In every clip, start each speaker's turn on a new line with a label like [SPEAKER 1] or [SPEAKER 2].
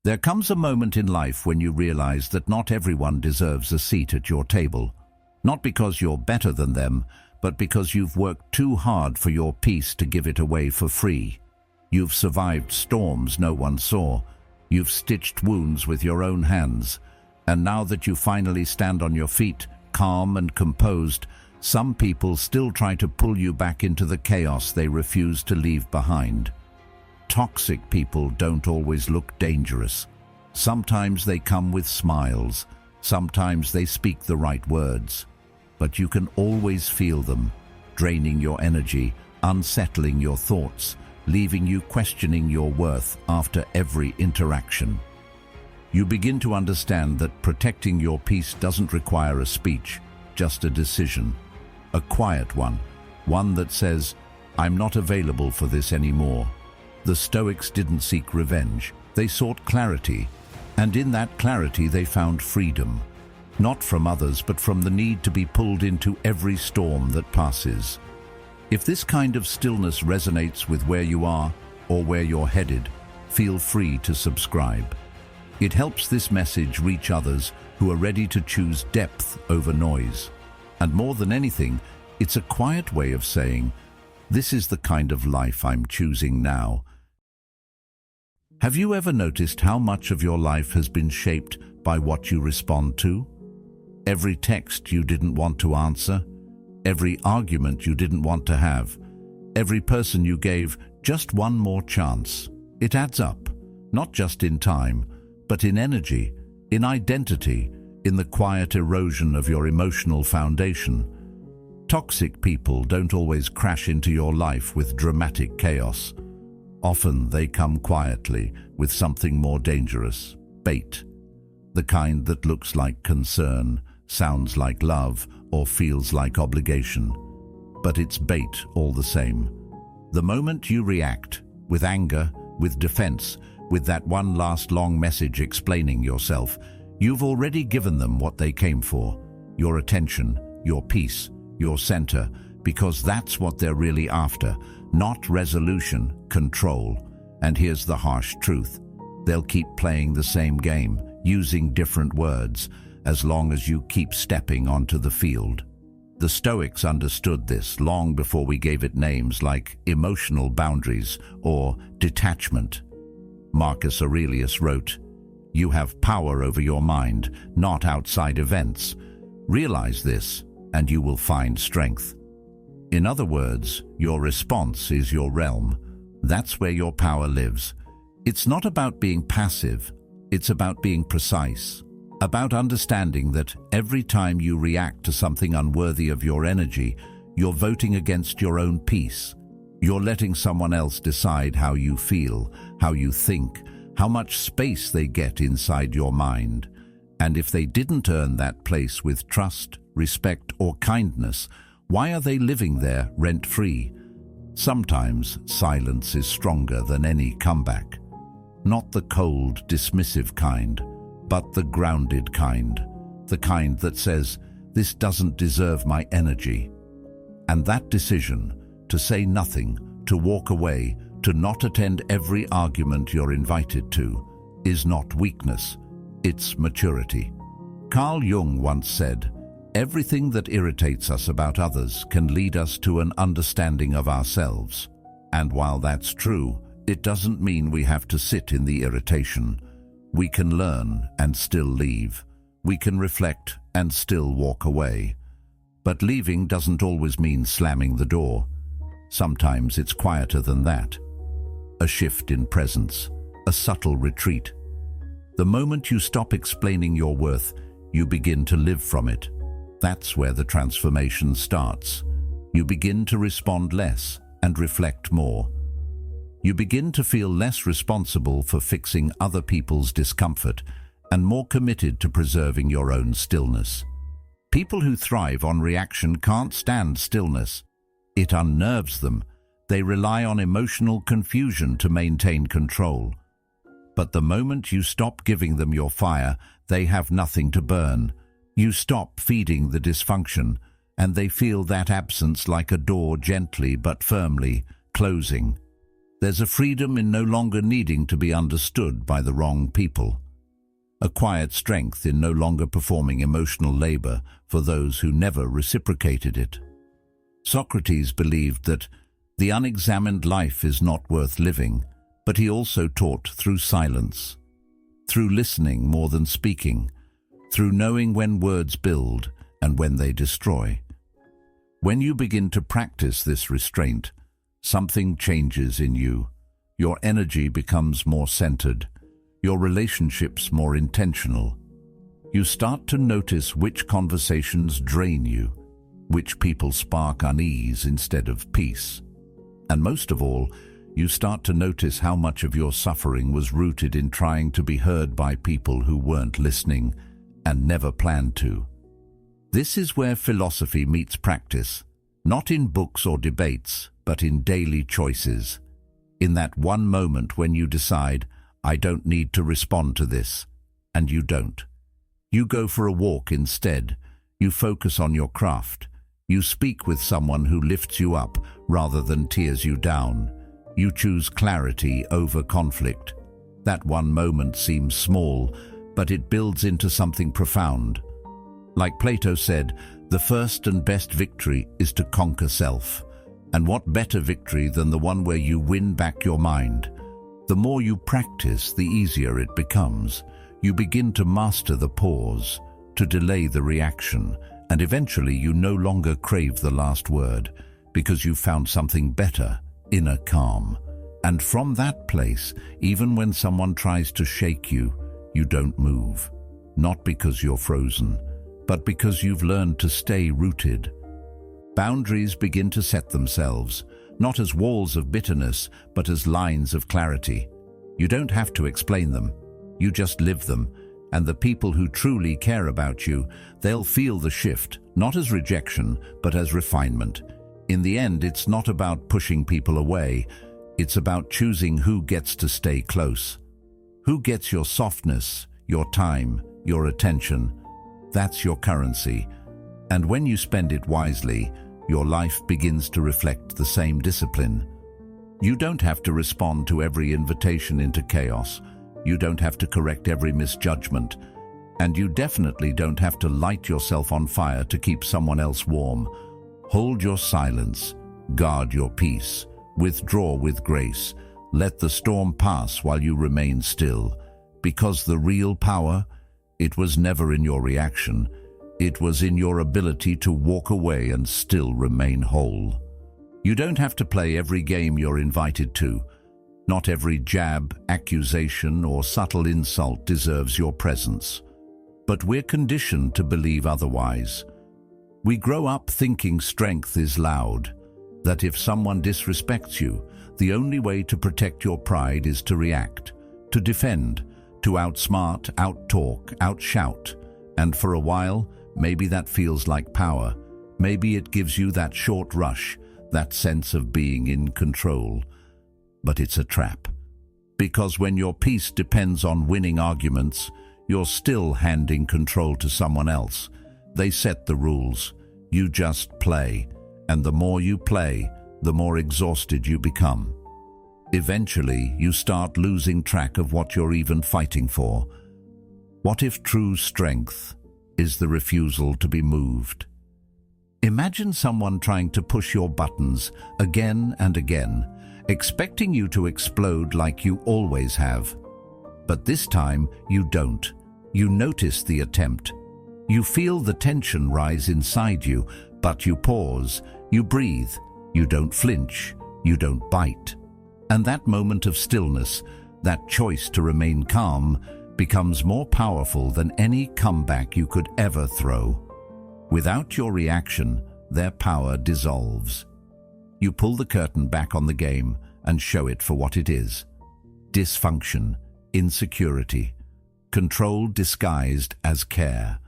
[SPEAKER 1] There comes a moment in life when you realize that not everyone deserves a seat at your table. Not because you're better than them, but because you've worked too hard for your peace to give it away for free. You've survived storms no one saw. You've stitched wounds with your own hands. And now that you finally stand on your feet, calm and composed, some people still try to pull you back into the chaos they refuse to leave behind. Toxic people don't always look dangerous. Sometimes they come with smiles. Sometimes they speak the right words. But you can always feel them, draining your energy, unsettling your thoughts, leaving you questioning your worth after every interaction. You begin to understand that protecting your peace doesn't require a speech, just a decision. A quiet one that says, "I'm not available for this anymore." The Stoics didn't seek revenge. They sought clarity, and in that clarity they found freedom. Not from others, but from the need to be pulled into every storm that passes. If this kind of stillness resonates with where you are or where you're headed, feel free to subscribe. It helps this message reach others who are ready to choose depth over noise. And more than anything, it's a quiet way of saying, "This is the kind of life I'm choosing now." Have you ever noticed how much of your life has been shaped by what you respond to? Every text you didn't want to answer, every argument you didn't want to have, every person you gave just one more chance. It adds up, not just in time, but in energy, in identity, in the quiet erosion of your emotional foundation. Toxic people don't always crash into your life with dramatic chaos. Often they come quietly with something more dangerous, bait. The kind that looks like concern, sounds like love, or feels like obligation. But it's bait all the same. The moment you react, with anger, with defense, with that one last long message explaining yourself, you've already given them what they came for, your attention, your peace, your center, because that's what they're really after, not resolution, control. And here's the harsh truth. They'll keep playing the same game, using different words, as long as you keep stepping onto the field. The Stoics understood this long before we gave it names like emotional boundaries or detachment. Marcus Aurelius wrote, "You have power over your mind, not outside events. Realize this, and you will find strength." In other words, your response is your realm. That's where your power lives. It's not about being passive. It's about being precise. About understanding that every time you react to something unworthy of your energy, you're voting against your own peace. You're letting someone else decide how you feel, how you think, how much space they get inside your mind. And if they didn't earn that place with trust, respect, or kindness, why are they living there rent-free? Sometimes silence is stronger than any comeback. Not the cold, dismissive kind, but the grounded kind. The kind that says, "This doesn't deserve my energy." And that decision, to say nothing, to walk away, to not attend every argument you're invited to, is not weakness, it's maturity. Carl Jung once said, "Everything that irritates us about others can lead us to an understanding of ourselves." And while that's true, it doesn't mean we have to sit in the irritation. We can learn and still leave. We can reflect and still walk away. But leaving doesn't always mean slamming the door. Sometimes it's quieter than that. A shift in presence, a subtle retreat. The moment you stop explaining your worth, you begin to live from it. That's where the transformation starts. You begin to respond less and reflect more. You begin to feel less responsible for fixing other people's discomfort and more committed to preserving your own stillness. People who thrive on reaction can't stand stillness. It unnerves them. They rely on emotional confusion to maintain control. But the moment you stop giving them your fire, they have nothing to burn. You stop feeding the dysfunction, and they feel that absence like a door gently but firmly closing. There's a freedom in no longer needing to be understood by the wrong people. A quiet strength in no longer performing emotional labor for those who never reciprocated it. Socrates believed that the unexamined life is not worth living, but he also taught through silence, through listening more than speaking, through knowing when words build and when they destroy. When you begin to practice this restraint, something changes in you. Your energy becomes more centered, your relationships more intentional. You start to notice which conversations drain you, which people spark unease instead of peace. And most of all, you start to notice how much of your suffering was rooted in trying to be heard by people who weren't listening and never planned to. This is where philosophy meets practice, not in books or debates, but in daily choices. In that one moment when you decide, I don't need to respond to this, and you don't. You go for a walk instead. You focus on your craft. You speak with someone who lifts you up rather than tears you down. You choose clarity over conflict. That one moment seems small, but it builds into something profound. Like Plato said, the first and best victory is to conquer self. And what better victory than the one where you win back your mind? The more you practice, the easier it becomes. You begin to master the pause, to delay the reaction, and eventually you no longer crave the last word, because you found something better, inner calm. And from that place, even when someone tries to shake you, you don't move. Not because you're frozen, but because you've learned to stay rooted. Boundaries begin to set themselves, not as walls of bitterness, but as lines of clarity. You don't have to explain them. You just live them, and the people who truly care about you, they'll feel the shift, not as rejection, but as refinement. In the end, it's not about pushing people away. It's about choosing who gets to stay close. Who gets your softness, your time, your attention. That's your currency. And when you spend it wisely, your life begins to reflect the same discipline. You don't have to respond to every invitation into chaos. You don't have to correct every misjudgment. And you definitely don't have to light yourself on fire to keep someone else warm. Hold your silence. Guard your peace. Withdraw with grace. Let the storm pass while you remain still. Because the real power, it was never in your reaction. It was in your ability to walk away and still remain whole. You don't have to play every game you're invited to. Not every jab, accusation, or subtle insult deserves your presence. But we're conditioned to believe otherwise. We grow up thinking strength is loud, that if someone disrespects you, the only way to protect your pride is to react, to defend, to outsmart, outtalk, outshout. And for a while, maybe that feels like power. Maybe it gives you that short rush, that sense of being in control. But it's a trap. Because when your peace depends on winning arguments, you're still handing control to someone else. They set the rules. You just play. And the more you play, the more exhausted you become. Eventually, you start losing track of what you're even fighting for. What if true strength is the refusal to be moved? Imagine someone trying to push your buttons again and again, expecting you to explode like you always have. But this time, you don't. You notice the attempt. You feel the tension rise inside you, but you pause, you breathe, you don't flinch, you don't bite. And that moment of stillness, that choice to remain calm, becomes more powerful than any comeback you could ever throw. Without your reaction, their power dissolves. You pull the curtain back on the game and show it for what it is. Dysfunction, insecurity, control disguised as care.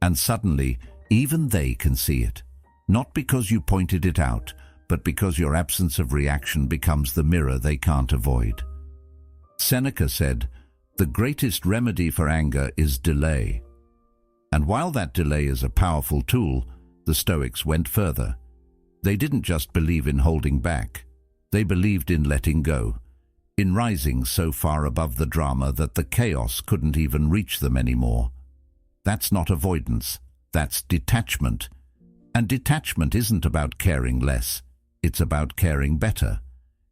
[SPEAKER 1] And suddenly, even they can see it. Not because you pointed it out, but because your absence of reaction becomes the mirror they can't avoid. Seneca said, "The greatest remedy for anger is delay." And while that delay is a powerful tool, the Stoics went further. They didn't just believe in holding back. They believed in letting go. in rising so far above the drama that the chaos couldn't even reach them anymore. That's not avoidance, that's detachment. And detachment isn't about caring less, it's about caring better.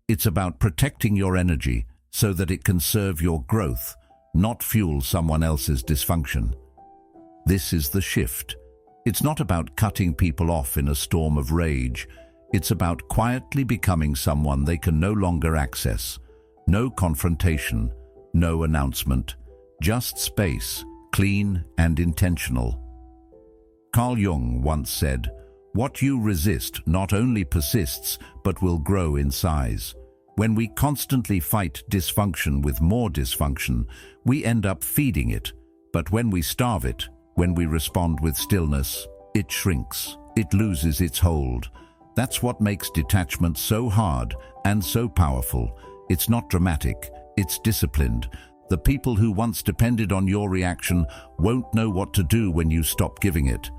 [SPEAKER 1] It's about protecting your energy so that it can serve your growth, not fuel someone else's dysfunction. This is the shift. It's not about cutting people off in a storm of rage. It's about quietly becoming someone they can no longer access. No confrontation, no announcement, just space, clean and intentional. Carl Jung once said, "What you resist not only persists, but will grow in size." When we constantly fight dysfunction with more dysfunction, we end up feeding it. But when we starve it, when we respond with stillness, it shrinks, it loses its hold. That's what makes detachment so hard and so powerful. It's not dramatic, it's disciplined. The people who once depended on your reaction won't know what to do when you stop giving it.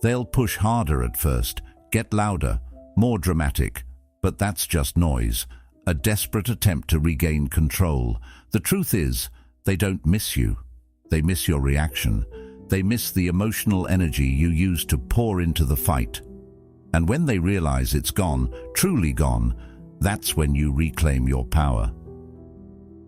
[SPEAKER 1] They'll push harder at first, get louder, more dramatic, but that's just noise, a desperate attempt to regain control. The truth is, they don't miss you. They miss your reaction. They miss the emotional energy you used to pour into the fight. And when they realize it's gone, truly gone, that's when you reclaim your power.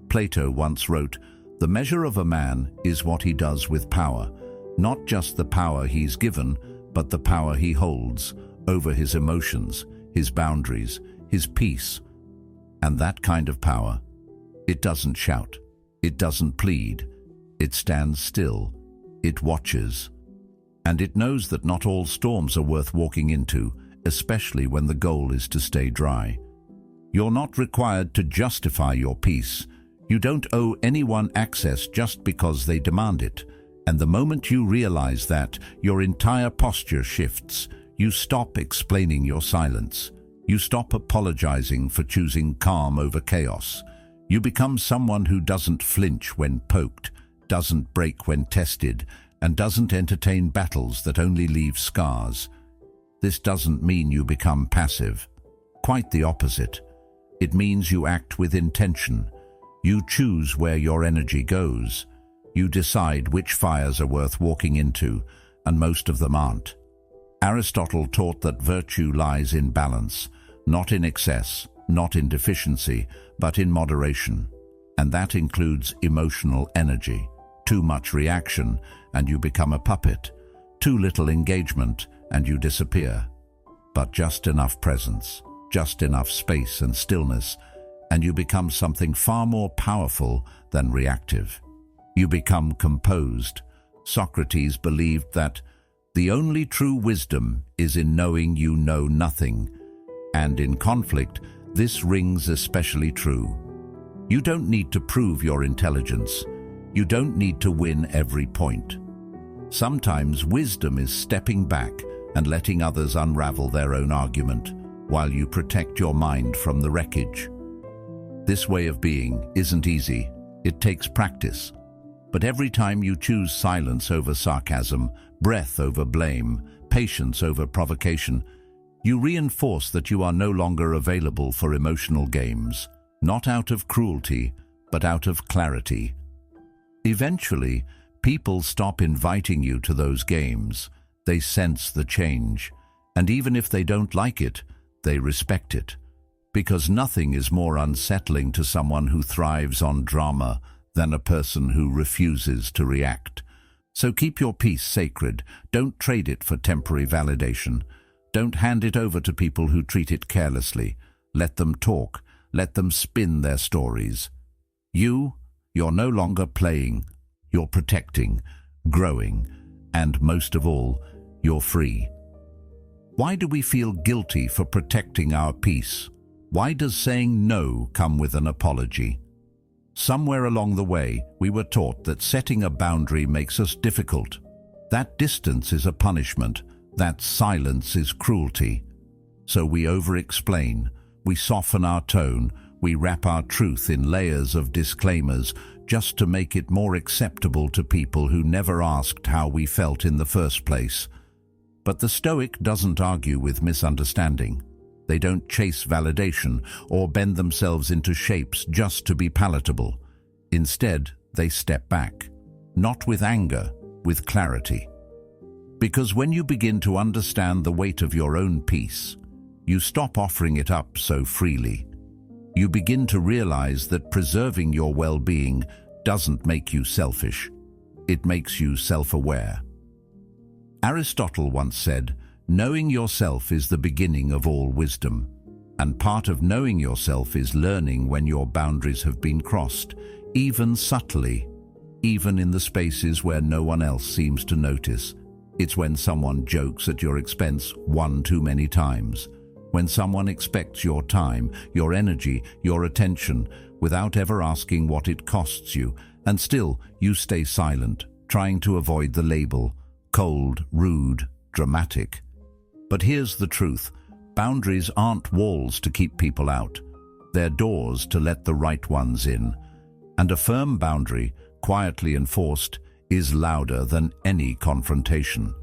[SPEAKER 1] Plato once wrote, "The measure of a man is what he does with power, not just the power he's given, but the power he holds over his emotions, his boundaries, his peace." And that kind of power, it doesn't shout, it doesn't plead, it stands still, it watches. And it knows that not all storms are worth walking into, especially when the goal is to stay dry. You're not required to justify your peace. You don't owe anyone access just because they demand it. And the moment you realize that, your entire posture shifts. You stop explaining your silence. You stop apologizing for choosing calm over chaos. You become someone who doesn't flinch when poked, doesn't break when tested, and doesn't entertain battles that only leave scars. This doesn't mean you become passive. Quite the opposite. It means you act with intention. You choose where your energy goes. You decide which fires are worth walking into, and most of them aren't. Aristotle taught that virtue lies in balance, not in excess, not in deficiency, but in moderation. And that includes emotional energy. Too much reaction, and you become a puppet. Too little engagement, and you disappear. But just enough presence, just enough space and stillness, and you become something far more powerful than reactive. You become composed. Socrates believed that the only true wisdom is in knowing you know nothing. And in conflict, this rings especially true. You don't need to prove your intelligence. You don't need to win every point. Sometimes wisdom is stepping back and letting others unravel their own argument while you protect your mind from the wreckage. This way of being isn't easy. It takes practice. But every time you choose silence over sarcasm, breath over blame, patience over provocation, you reinforce that you are no longer available for emotional games, not out of cruelty, but out of clarity. Eventually, people stop inviting you to those games. They sense the change, and even if they don't like it, they respect it. Because nothing is more unsettling to someone who thrives on drama than a person who refuses to react. So keep your peace sacred. Don't trade it for temporary validation. Don't hand it over to people who treat it carelessly. Let them talk. Let them spin their stories. You're no longer playing. You're protecting, growing, and most of all, you're free. Why do we feel guilty for protecting our peace? Why does saying no come with an apology? Somewhere along the way, we were taught that setting a boundary makes us difficult. That distance is a punishment. That silence is cruelty. So we over-explain. We soften our tone. We wrap our truth in layers of disclaimers just to make it more acceptable to people who never asked how we felt in the first place. But the Stoic doesn't argue with misunderstanding. They don't chase validation or bend themselves into shapes just to be palatable. Instead, they step back, not with anger, with clarity. Because when you begin to understand the weight of your own peace, you stop offering it up so freely. You begin to realize that preserving your well-being doesn't make you selfish. It makes you self-aware. Aristotle once said, "Knowing yourself is the beginning of all wisdom." And part of knowing yourself is learning when your boundaries have been crossed, even subtly, even in the spaces where no one else seems to notice. It's when someone jokes at your expense one too many times, when someone expects your time, your energy, your attention, without ever asking what it costs you, and still you stay silent, trying to avoid the label, cold, rude, dramatic. But here's the truth. Boundaries aren't walls to keep people out. They're doors to let the right ones in. And a firm boundary, quietly enforced, is louder than any confrontation.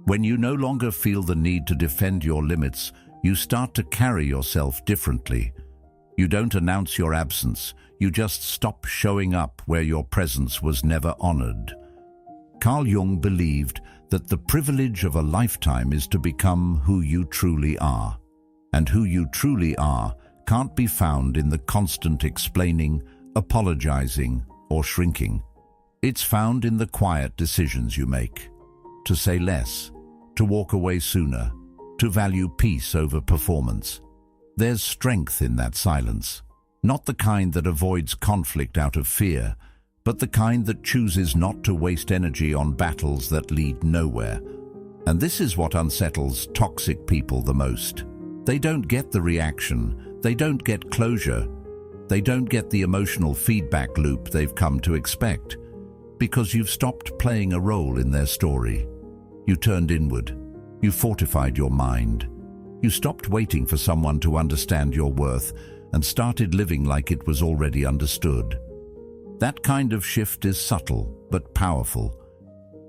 [SPEAKER 1] When you no longer feel the need to defend your limits, you start to carry yourself differently. You don't announce your absence, you just stop showing up where your presence was never honored. Carl Jung believed that the privilege of a lifetime is to become who you truly are. And who you truly are can't be found in the constant explaining, apologizing, or shrinking. It's found in the quiet decisions you make. To say less, to walk away sooner, to value peace over performance. There's strength in that silence. Not the kind that avoids conflict out of fear, but the kind that chooses not to waste energy on battles that lead nowhere. And this is what unsettles toxic people the most. They don't get the reaction, they don't get closure, they don't get the emotional feedback loop they've come to expect, because you've stopped playing a role in their story. You turned inward, you fortified your mind, you stopped waiting for someone to understand your worth and started living like it was already understood. That kind of shift is subtle but powerful.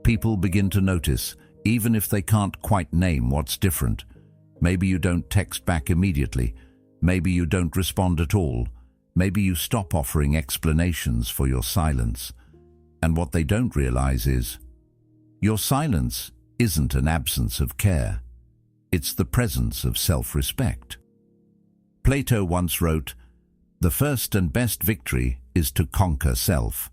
[SPEAKER 1] People begin to notice, even if they can't quite name what's different. Maybe you don't text back immediately. Maybe you don't respond at all. Maybe you stop offering explanations for your silence. And what they don't realize is, your silence isn't an absence of care. It's the presence of self-respect. Plato once wrote, "The first and best victory is to conquer self."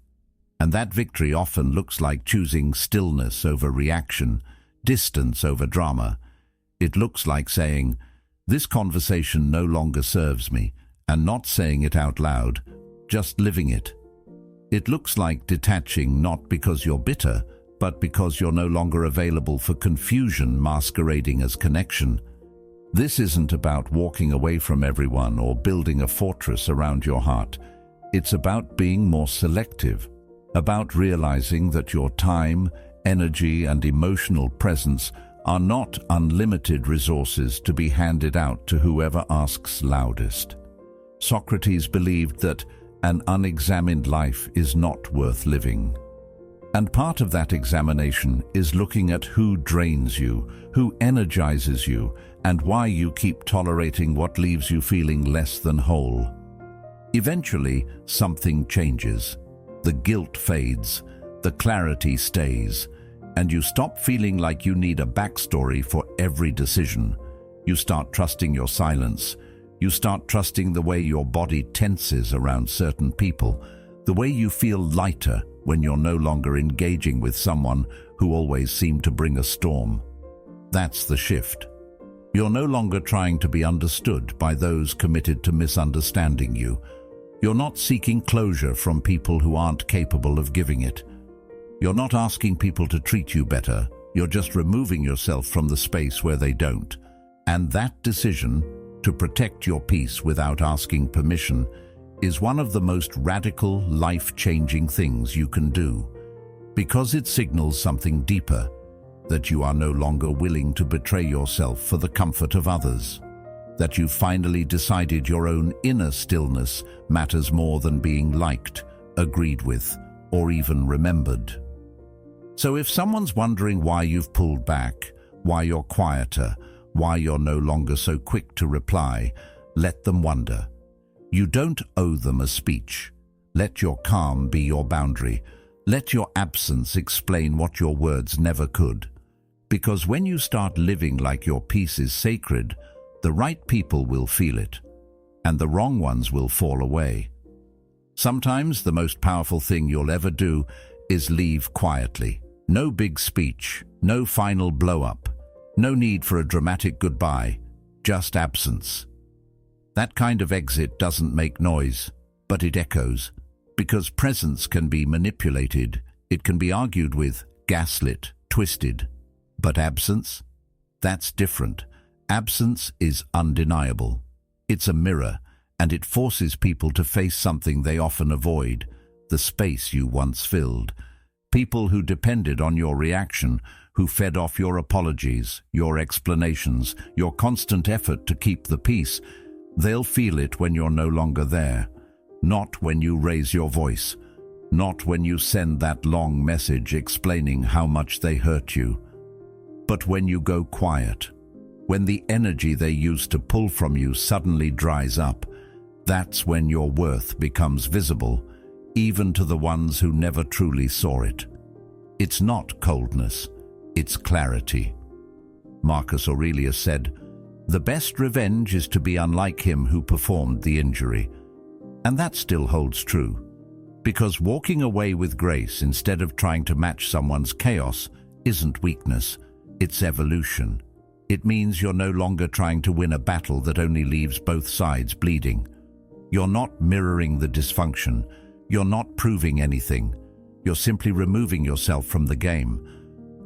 [SPEAKER 1] And that victory often looks like choosing stillness over reaction, distance over drama. It looks like saying, "This conversation no longer serves me," and not saying it out loud, just living it. It looks like detaching not because you're bitter, but because you're no longer available for confusion masquerading as connection. This isn't about walking away from everyone or building a fortress around your heart. It's about being more selective, about realizing that your time, energy, and emotional presence are not unlimited resources to be handed out to whoever asks loudest. Socrates believed that an unexamined life is not worth living. And part of that examination is looking at who drains you, who energizes you, and why you keep tolerating what leaves you feeling less than whole. Eventually, something changes. The guilt fades, the clarity stays, and you stop feeling like you need a backstory for every decision. You start trusting your silence. You start trusting the way your body tenses around certain people, the way you feel lighter when you're no longer engaging with someone who always seemed to bring a storm. That's the shift. You're no longer trying to be understood by those committed to misunderstanding you. You're not seeking closure from people who aren't capable of giving it. You're not asking people to treat you better. You're just removing yourself from the space where they don't. And that decision, to protect your peace without asking permission, is one of the most radical, life-changing things you can do, because it signals something deeper, that you are no longer willing to betray yourself for the comfort of others, that you've finally decided your own inner stillness matters more than being liked, agreed with, or even remembered. So if someone's wondering why you've pulled back, why you're quieter, why you're no longer so quick to reply. Let them wonder. You don't owe them a speech. Let your calm be your boundary. Let your absence explain what your words never could. Because when you start living like your peace is sacred, the right people will feel it, and the wrong ones will fall away. Sometimes the most powerful thing you'll ever do is leave quietly. No big speech, no final blow-up, no need for a dramatic goodbye, just absence. That kind of exit doesn't make noise, but it echoes. Because presence can be manipulated, it can be argued with, gaslit, twisted. But absence? That's different. Absence is undeniable. It's a mirror, and it forces people to face something they often avoid, the space you once filled. People who depended on your reaction, who fed off your apologies, your explanations, your constant effort to keep the peace, they'll feel it when you're no longer there. Not when you raise your voice, not when you send that long message explaining how much they hurt you, but when you go quiet, when the energy they used to pull from you suddenly dries up. That's when your worth becomes visible, even to the ones who never truly saw it. It's not coldness, it's clarity. Marcus Aurelius said, "The best revenge is to be unlike him who performed the injury." And that still holds true, because walking away with grace instead of trying to match someone's chaos isn't weakness, it's evolution. It means you're no longer trying to win a battle that only leaves both sides bleeding. You're not mirroring the dysfunction, you're not proving anything, you're simply removing yourself from the game.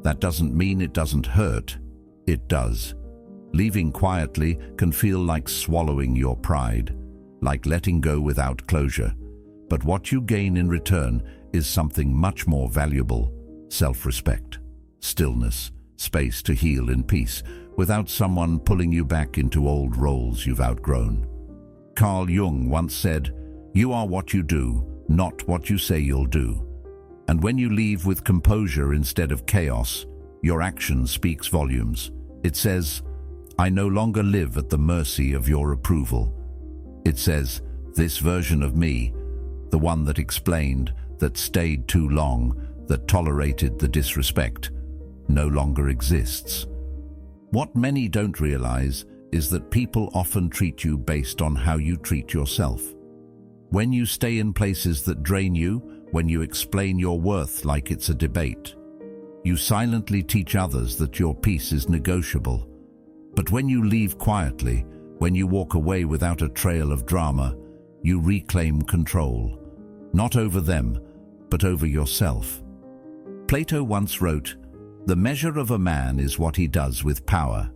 [SPEAKER 1] That doesn't mean it doesn't hurt, it does. Leaving quietly can feel like swallowing your pride, like letting go without closure. But what you gain in return is something much more valuable: self-respect, stillness, space to heal in peace, without someone pulling you back into old roles you've outgrown. Carl Jung once said, "You are what you do, not what you say you'll do." And when you leave with composure instead of chaos, your action speaks volumes. It says, "I no longer live at the mercy of your approval." It says, "This version of me, the one that explained, that stayed too long, that tolerated the disrespect, no longer exists." What many don't realize is that people often treat you based on how you treat yourself. When you stay in places that drain you, when you explain your worth like it's a debate, you silently teach others that your peace is negotiable. But when you leave quietly, when you walk away without a trail of drama, you reclaim control, not over them, but over yourself. Plato once wrote, "The measure of a man is what he does with power."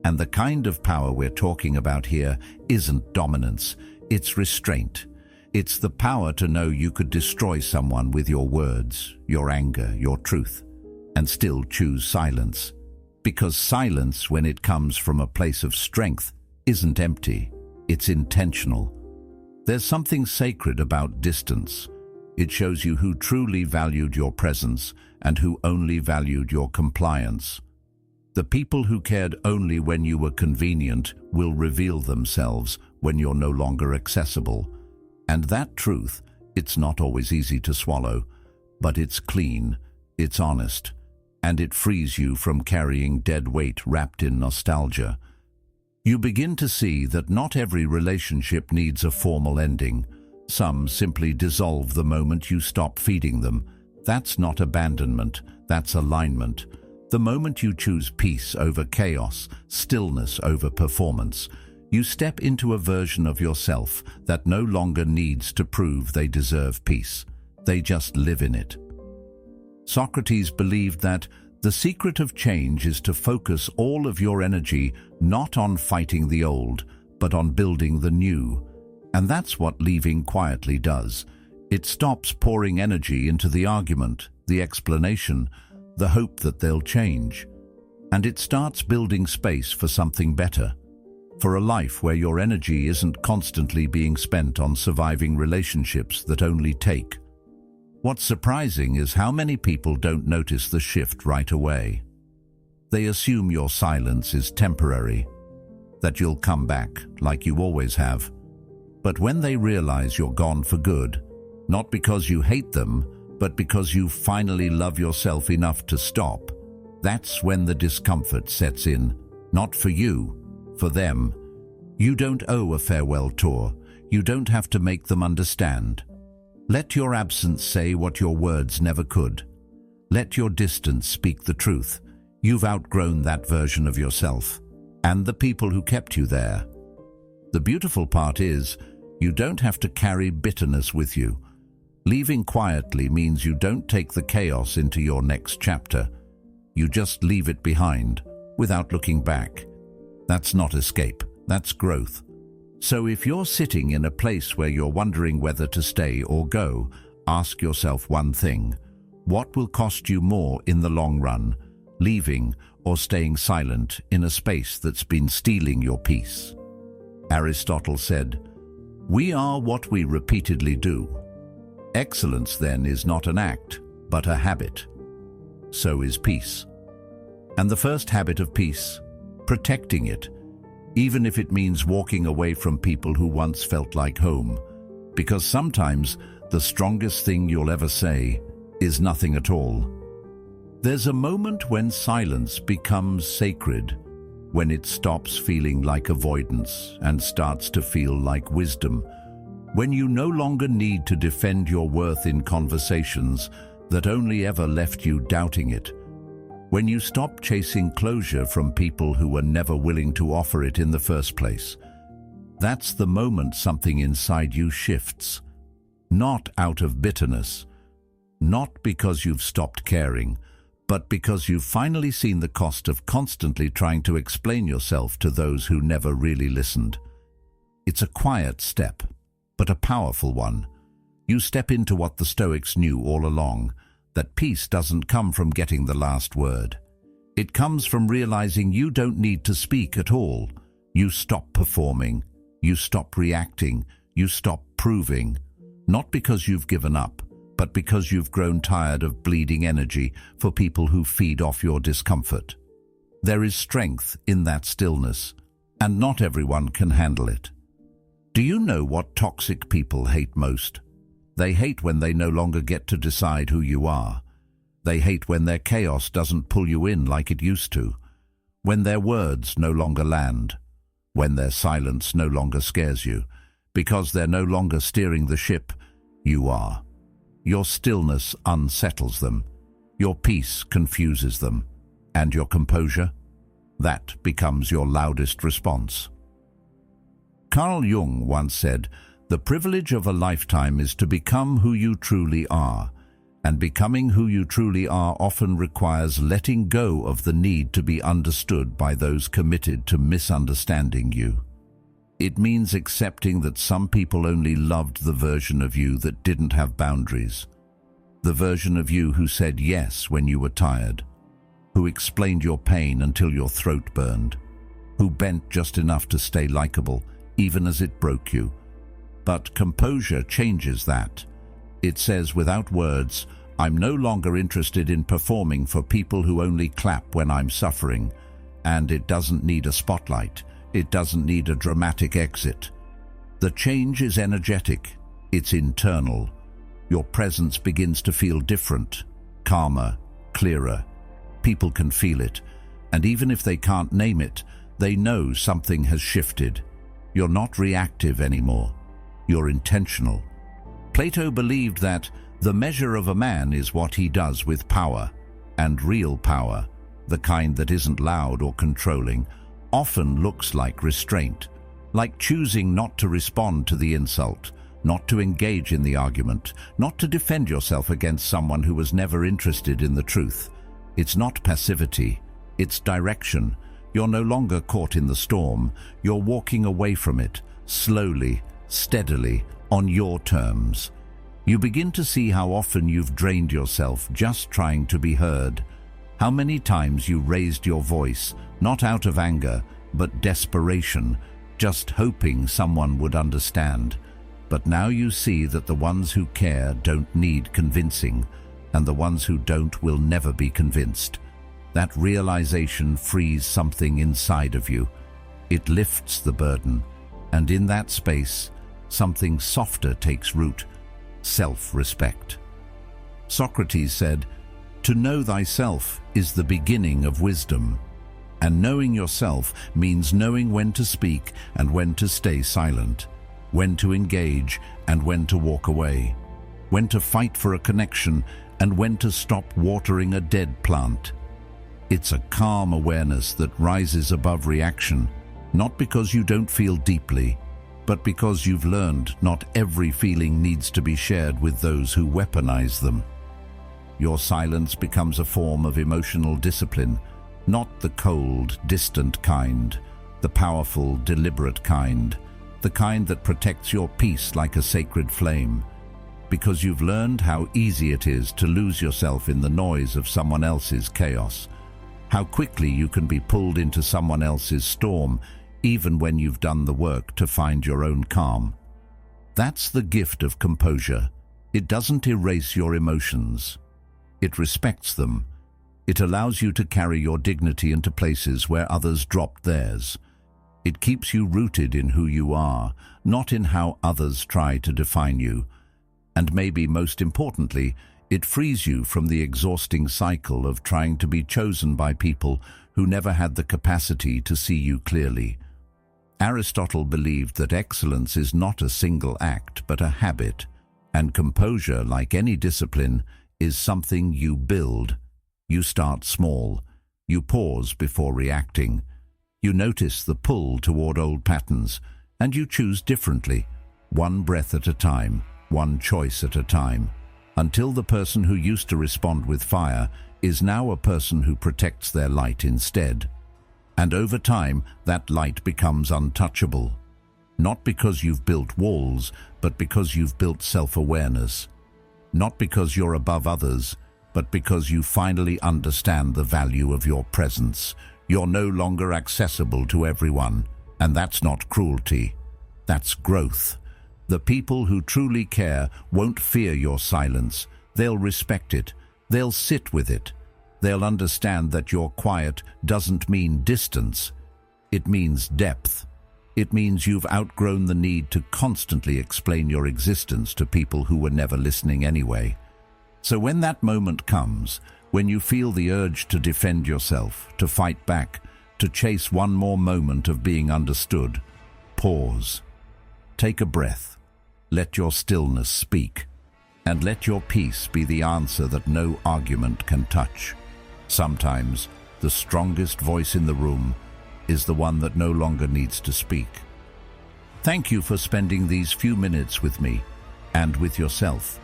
[SPEAKER 1] And the kind of power we're talking about here isn't dominance, it's restraint. It's the power to know you could destroy someone with your words, your anger, your truth, and still choose silence. Because silence, when it comes from a place of strength, isn't empty, it's intentional. There's something sacred about distance. It shows you who truly valued your presence and who only valued your compliance. The people who cared only when you were convenient will reveal themselves when you're no longer accessible. And that truth, it's not always easy to swallow, but it's clean, it's honest, and it frees you from carrying dead weight wrapped in nostalgia. You begin to see that not every relationship needs a formal ending. Some simply dissolve the moment you stop feeding them. That's not abandonment, that's alignment. The moment you choose peace over chaos, stillness over performance, you step into a version of yourself that no longer needs to prove they deserve peace. They just live in it. Socrates believed that the secret of change is to focus all of your energy not on fighting the old, but on building the new. And that's what leaving quietly does. It stops pouring energy into the argument, the explanation, the hope that they'll change. And it starts building space for something better, for a life where your energy isn't constantly being spent on surviving relationships that only take. What's surprising is how many people don't notice the shift right away. They assume your silence is temporary, that you'll come back like you always have. But when they realize you're gone for good, not because you hate them, but because you finally love yourself enough to stop, that's when the discomfort sets in. Not for you, for them. You don't owe a farewell tour. You don't have to make them understand. Let your absence say what your words never could. Let your distance speak the truth. You've outgrown that version of yourself, and the people who kept you there. The beautiful part is, you don't have to carry bitterness with you. Leaving quietly means you don't take the chaos into your next chapter. You just leave it behind, without looking back. That's not escape, that's growth. So if you're sitting in a place where you're wondering whether to stay or go, ask yourself one thing. What will cost you more in the long run, leaving or staying silent in a space that's been stealing your peace? Aristotle said, "We are what we repeatedly do." Excellence, then, is not an act, but a habit. So is peace. And the first habit of peace, protecting it, even if it means walking away from people who once felt like home. Because sometimes the strongest thing you'll ever say is nothing at all. There's a moment when silence becomes sacred, when it stops feeling like avoidance and starts to feel like wisdom, when you no longer need to defend your worth in conversations that only ever left you doubting it, when you stop chasing closure from people who were never willing to offer it in the first place. That's the moment something inside you shifts, not out of bitterness, not because you've stopped caring, but because you've finally seen the cost of constantly trying to explain yourself to those who never really listened. It's a quiet step, but a powerful one. You step into what the Stoics knew all along, that peace doesn't come from getting the last word. It comes from realizing you don't need to speak at all. You stop performing, you stop reacting, you stop proving, not because you've given up, but because you've grown tired of bleeding energy for people who feed off your discomfort. There is strength in that stillness, and not everyone can handle it. Do you know what toxic people hate most? They hate when they no longer get to decide who you are. They hate when their chaos doesn't pull you in like it used to, when their words no longer land, when their silence no longer scares you, because they're no longer steering the ship, you are. Your stillness unsettles them, your peace confuses them, and your composure, that becomes your loudest response. Carl Jung once said, "The privilege of a lifetime is to become who you truly are, and becoming who you truly are often requires letting go of the need to be understood by those committed to misunderstanding you. It means accepting that some people only loved the version of you that didn't have boundaries, the version of you who said yes when you were tired, who explained your pain until your throat burned, who bent just enough to stay likable, even as it broke you. But composure changes that. It says without words, I'm no longer interested in performing for people who only clap when I'm suffering, and it doesn't need a spotlight. It doesn't need a dramatic exit. The change is energetic. It's internal. Your presence begins to feel different, calmer, clearer. People can feel it, and even if they can't name it, they know something has shifted. You're not reactive anymore. You're intentional. Plato believed that the measure of a man is what he does with power, and real power, the kind that isn't loud or controlling, often looks like restraint, like choosing not to respond to the insult, not to engage in the argument, not to defend yourself against someone who was never interested in the truth. It's not passivity, it's direction. You're no longer caught in the storm. You're walking away from it, slowly, steadily, on your terms. You begin to see how often you've drained yourself just trying to be heard. How many times you raised your voice, not out of anger, but desperation, just hoping someone would understand. But now you see that the ones who care don't need convincing, and the ones who don't will never be convinced. That realization frees something inside of you. It lifts the burden, and in that space, something softer takes root: self-respect. Socrates said, "To know thyself is the beginning of wisdom." And knowing yourself means knowing when to speak and when to stay silent, when to engage and when to walk away, when to fight for a connection and when to stop watering a dead plant. It's a calm awareness that rises above reaction, not because you don't feel deeply, but because you've learned not every feeling needs to be shared with those who weaponize them. Your silence becomes a form of emotional discipline, not the cold, distant kind, the powerful, deliberate kind, the kind that protects your peace like a sacred flame, because you've learned how easy it is to lose yourself in the noise of someone else's chaos, how quickly you can be pulled into someone else's storm, even when you've done the work to find your own calm. That's the gift of composure. It doesn't erase your emotions. It respects them. It allows you to carry your dignity into places where others dropped theirs. It keeps you rooted in who you are, not in how others try to define you. And maybe most importantly, it frees you from the exhausting cycle of trying to be chosen by people who never had the capacity to see you clearly. Aristotle believed that excellence is not a single act, but a habit, and composure, like any discipline, is something you build. You start small. You pause before reacting. You notice the pull toward old patterns, and you choose differently, one breath at a time, one choice at a time, until the person who used to respond with fire is now a person who protects their light instead. And over time, that light becomes untouchable. Not because you've built walls, but because you've built self-awareness. Not because you're above others, but because you finally understand the value of your presence. You're no longer accessible to everyone, and that's not cruelty. That's growth. The people who truly care won't fear your silence. They'll respect it. They'll sit with it. They'll understand that your quiet doesn't mean distance. It means depth. It means you've outgrown the need to constantly explain your existence to people who were never listening anyway. So when that moment comes, when you feel the urge to defend yourself, to fight back, to chase one more moment of being understood, pause. Take a breath. Let your stillness speak. And let your peace be the answer that no argument can touch. Sometimes, the strongest voice in the room is the one that no longer needs to speak. Thank you for spending these few minutes with me and with yourself.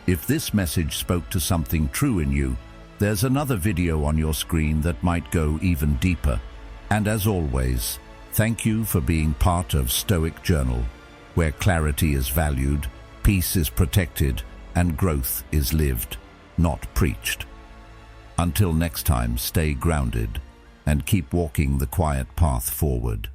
[SPEAKER 1] If this message spoke to something true in you, there's another video on your screen that might go even deeper. And as always, thank you for being part of Stoic Journal, where clarity is valued, peace is protected, and growth is lived, not preached. Until next time, stay grounded and keep walking the quiet path forward.